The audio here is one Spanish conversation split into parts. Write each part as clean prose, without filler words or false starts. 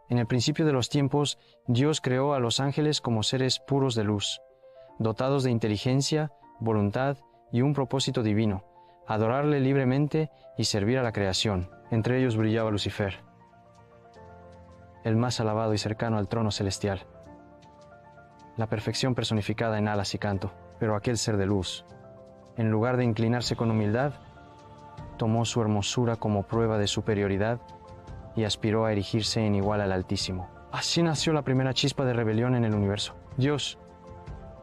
En el principio de los tiempos, Dios creó a los ángeles como seres puros de luz, dotados de inteligencia, voluntad y un propósito divino, adorarle libremente y servir a la creación. Entre ellos brillaba Lucifer, el más alabado y cercano al trono celestial, la perfección personificada en alas y canto. Pero aquel ser de luz, en lugar de inclinarse con humildad, tomó su hermosura como prueba de superioridad y aspiró a erigirse en igual al Altísimo. Así nació la primera chispa de rebelión en el universo. Dios,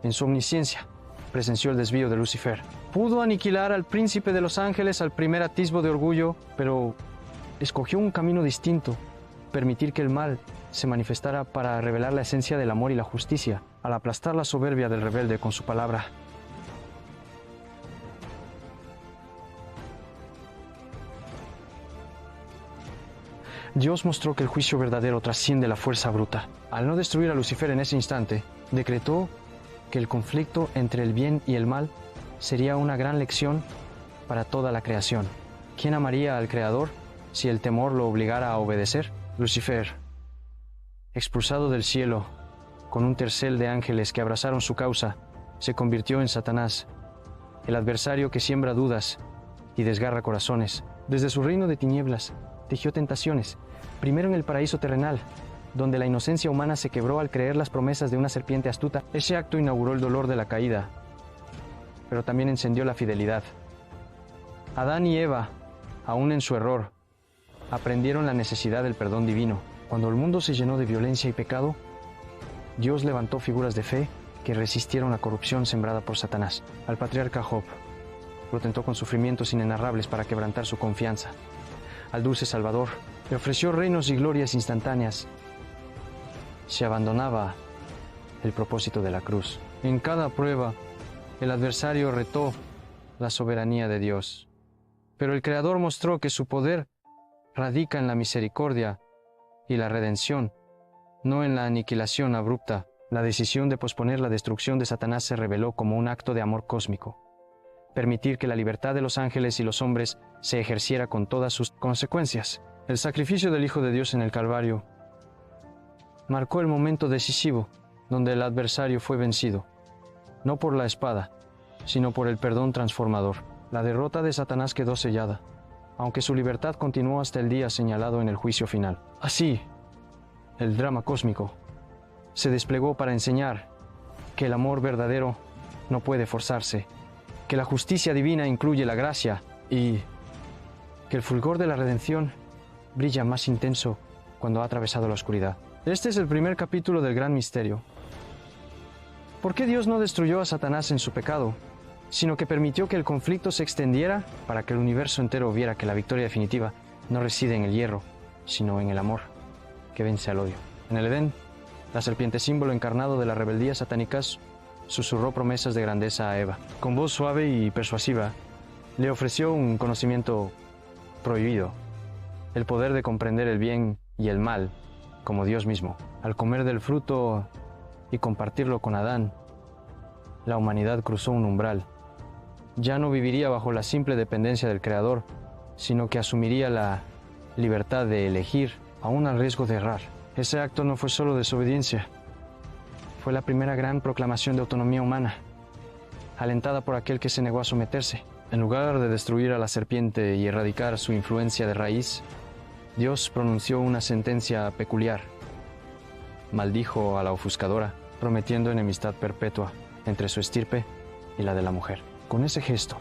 en su omnisciencia, presenció el desvío de Lucifer. Pudo aniquilar al príncipe de los ángeles al primer atisbo de orgullo, pero escogió un camino distinto: permitir que el mal se manifestara para revelar la esencia del amor y la justicia, al aplastar la soberbia del rebelde con su palabra. Dios mostró que el juicio verdadero trasciende la fuerza bruta. Al no destruir a Lucifer en ese instante, decretó que el conflicto entre el bien y el mal sería una gran lección para toda la creación. ¿Quién amaría al Creador si el temor lo obligara a obedecer? Lucifer, expulsado del cielo con un tercel de ángeles que abrazaron su causa, se convirtió en Satanás, el adversario que siembra dudas y desgarra corazones. Desde su reino de tinieblas, tejió tentaciones, primero en el paraíso terrenal, donde la inocencia humana se quebró al creer las promesas de una serpiente astuta. Ese acto inauguró el dolor de la caída, pero también encendió la fidelidad. Adán y Eva, aún en su error, aprendieron la necesidad del perdón divino. Cuando el mundo se llenó de violencia y pecado, Dios levantó figuras de fe que resistieron la corrupción sembrada por Satanás. Al patriarca Job lo tentó con sufrimientos inenarrables para quebrantar su confianza. Al dulce Salvador le ofreció reinos y glorias instantáneas. Se abandonaba el propósito de la cruz. En cada prueba, el adversario retó la soberanía de Dios. Pero el Creador mostró que su poder radica en la misericordia y la redención, no en la aniquilación abrupta. La decisión de posponer la destrucción de Satanás se reveló como un acto de amor cósmico. Permitir que la libertad de los ángeles y los hombres se ejerciera con todas sus consecuencias. El sacrificio del Hijo de Dios en el Calvario marcó el momento decisivo donde el adversario fue vencido, no por la espada, sino por el perdón transformador. La derrota de Satanás quedó sellada, aunque su libertad continuó hasta el día señalado en el juicio final. Así, el drama cósmico se desplegó para enseñar que el amor verdadero no puede forzarse, que la justicia divina incluye la gracia y que el fulgor de la redención brilla más intenso cuando ha atravesado la oscuridad. Este es el primer capítulo del gran misterio. ¿Por qué Dios no destruyó a Satanás en su pecado, sino que permitió que el conflicto se extendiera para que el universo entero viera que la victoria definitiva no reside en el hierro, sino en el amor que vence al odio? En el Edén, la serpiente, símbolo encarnado de la rebeldía satánica, susurró promesas de grandeza a Eva. Con voz suave y persuasiva, le ofreció un conocimiento prohibido, el poder de comprender el bien y el mal como Dios mismo. Al comer del fruto y compartirlo con Adán, la humanidad cruzó un umbral. Ya no viviría bajo la simple dependencia del Creador, sino que asumiría la libertad de elegir, aún al riesgo de errar. Ese acto no fue solo desobediencia, fue la primera gran proclamación de autonomía humana, alentada por aquel que se negó a someterse. En lugar de destruir a la serpiente y erradicar su influencia de raíz, Dios pronunció una sentencia peculiar. Maldijo a la ofuscadora, prometiendo enemistad perpetua entre su estirpe y la de la mujer. Con ese gesto,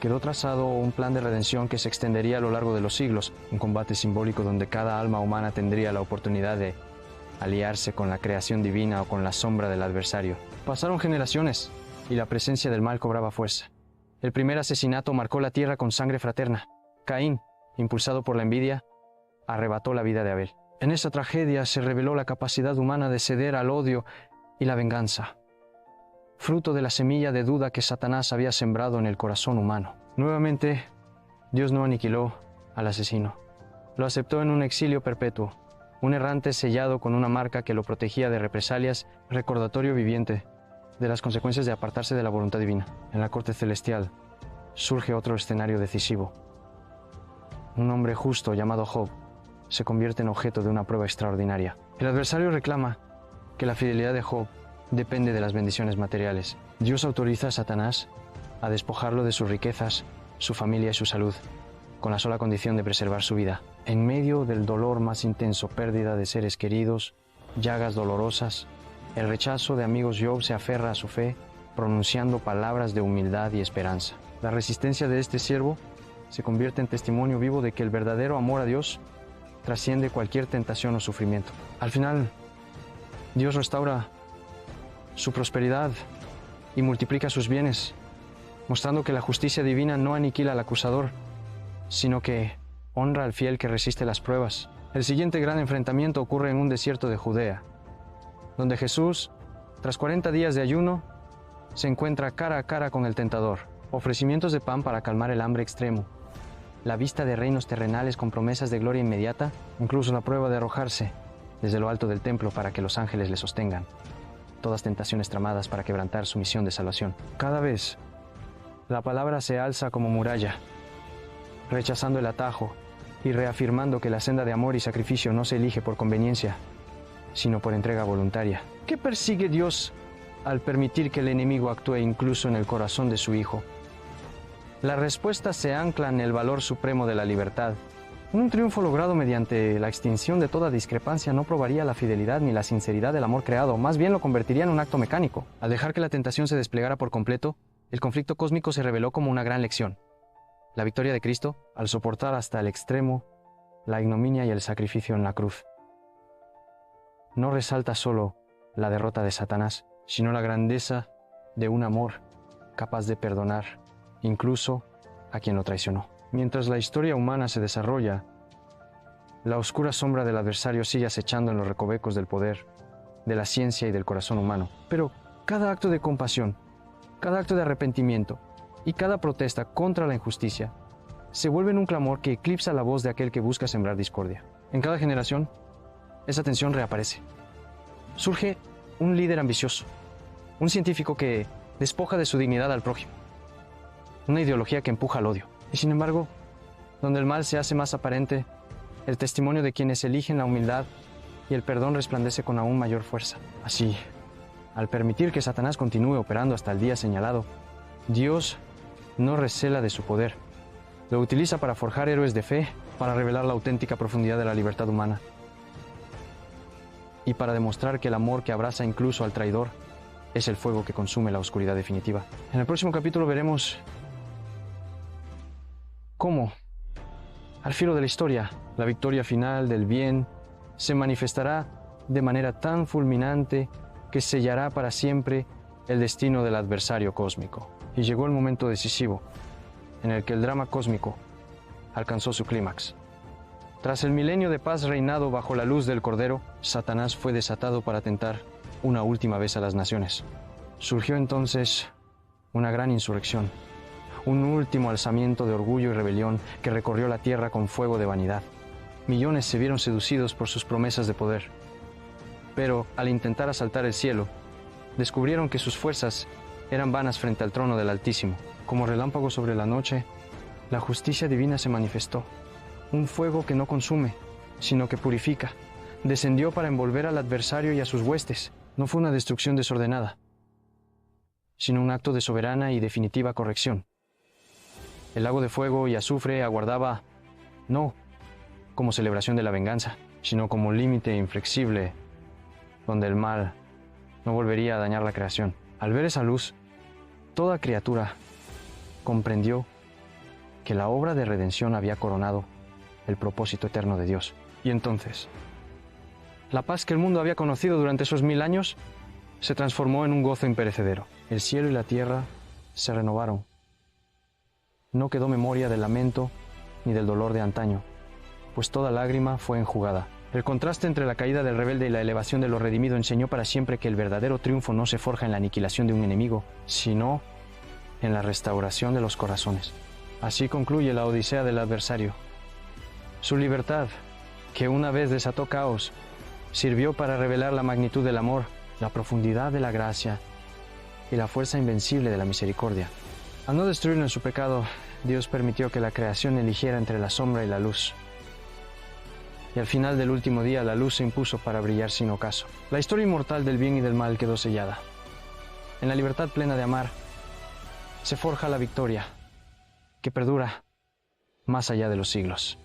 quedó trazado un plan de redención que se extendería a lo largo de los siglos, un combate simbólico donde cada alma humana tendría la oportunidad de aliarse con la creación divina o con la sombra del adversario. Pasaron generaciones y la presencia del mal cobraba fuerza. El primer asesinato marcó la tierra con sangre fraterna. Caín, impulsado por la envidia, arrebató la vida de Abel. En esa tragedia se reveló la capacidad humana de ceder al odio y la venganza, fruto de la semilla de duda que Satanás había sembrado en el corazón humano. Nuevamente, Dios no aniquiló al asesino. Lo aceptó en un exilio perpetuo, un errante sellado con una marca que lo protegía de represalias, recordatorio viviente de las consecuencias de apartarse de la voluntad divina. En la corte celestial surge otro escenario decisivo. Un hombre justo llamado Job se convierte en objeto de una prueba extraordinaria. El adversario reclama que la fidelidad de Job depende de las bendiciones materiales. Dios autoriza a Satanás a despojarlo de sus riquezas, su familia y su salud, con la sola condición de preservar su vida. En medio del dolor más intenso, pérdida de seres queridos, llagas dolorosas, el rechazo de amigos, Job se aferra a su fe, pronunciando palabras de humildad y esperanza. La resistencia de este siervo se convierte en testimonio vivo de que el verdadero amor a Dios trasciende cualquier tentación o sufrimiento. Al final, Dios restaura su prosperidad y multiplica sus bienes, mostrando que la justicia divina no aniquila al acusador, sino que honra al fiel que resiste las pruebas. El siguiente gran enfrentamiento ocurre en un desierto de Judea, donde Jesús, tras 40 días de ayuno, se encuentra cara a cara con el tentador. Ofrecimientos de pan para calmar el hambre extremo, la vista de reinos terrenales con promesas de gloria inmediata, incluso la prueba de arrojarse desde lo alto del templo para que los ángeles le sostengan. Todas tentaciones tramadas para quebrantar su misión de salvación. Cada vez, la palabra se alza como muralla, rechazando el atajo y reafirmando que la senda de amor y sacrificio no se elige por conveniencia, sino por entrega voluntaria. ¿Qué persigue Dios al permitir que el enemigo actúe incluso en el corazón de su Hijo? La respuesta se ancla en el valor supremo de la libertad. Un triunfo logrado mediante la extinción de toda discrepancia no probaría la fidelidad ni la sinceridad del amor creado, más bien lo convertiría en un acto mecánico. Al dejar que la tentación se desplegara por completo, el conflicto cósmico se reveló como una gran lección. La victoria de Cristo, al soportar hasta el extremo la ignominia y el sacrificio en la cruz, no resalta solo la derrota de Satanás, sino la grandeza de un amor capaz de perdonar, incluso a quien lo traicionó. Mientras la historia humana se desarrolla, la oscura sombra del adversario sigue acechando en los recovecos del poder, de la ciencia y del corazón humano. Pero cada acto de compasión, cada acto de arrepentimiento y cada protesta contra la injusticia se vuelve en un clamor que eclipsa la voz de aquel que busca sembrar discordia. En cada generación, esa tensión reaparece. Surge un líder ambicioso, un científico que despoja de su dignidad al prójimo, una ideología que empuja al odio. Y sin embargo, donde el mal se hace más aparente, el testimonio de quienes eligen la humildad y el perdón resplandece con aún mayor fuerza. Así, al permitir que Satanás continúe operando hasta el día señalado, Dios no recela de su poder. Lo utiliza para forjar héroes de fe, para revelar la auténtica profundidad de la libertad humana y para demostrar que el amor que abraza incluso al traidor es el fuego que consume la oscuridad definitiva. En el próximo capítulo veremos cómo, al filo de la historia, la victoria final del bien se manifestará de manera tan fulminante que sellará para siempre el destino del adversario cósmico. Y llegó el momento decisivo en el que el drama cósmico alcanzó su clímax. Tras el milenio de paz reinado bajo la luz del Cordero, Satanás fue desatado para tentar una última vez a las naciones. Surgió entonces una gran insurrección, un último alzamiento de orgullo y rebelión que recorrió la tierra con fuego de vanidad. Millones se vieron seducidos por sus promesas de poder, pero al intentar asaltar el cielo, descubrieron que sus fuerzas eran vanas frente al trono del Altísimo. Como relámpago sobre la noche, la justicia divina se manifestó. Un fuego que no consume, sino que purifica, descendió para envolver al adversario y a sus huestes. No fue una destrucción desordenada, sino un acto de soberana y definitiva corrección. El lago de fuego y azufre aguardaba, no como celebración de la venganza, sino como límite inflexible donde el mal no volvería a dañar la creación. Al ver esa luz, toda criatura comprendió que la obra de redención había coronado el propósito eterno de Dios. Y entonces, la paz que el mundo había conocido durante esos 1000 años se transformó en un gozo imperecedero. El cielo y la tierra se renovaron. No quedó memoria del lamento ni del dolor de antaño, pues toda lágrima fue enjugada. El contraste entre la caída del rebelde y la elevación de lo redimido enseñó para siempre que el verdadero triunfo no se forja en la aniquilación de un enemigo, sino en la restauración de los corazones. Así concluye la odisea del adversario. Su libertad, que una vez desató caos, sirvió para revelar la magnitud del amor, la profundidad de la gracia y la fuerza invencible de la misericordia. Al no destruirlo en su pecado, Dios permitió que la creación eligiera entre la sombra y la luz. y al final del último día la luz se impuso para brillar sin ocaso. La historia inmortal del bien y del mal quedó sellada. En la libertad plena de amar se forja la victoria que perdura más allá de los siglos.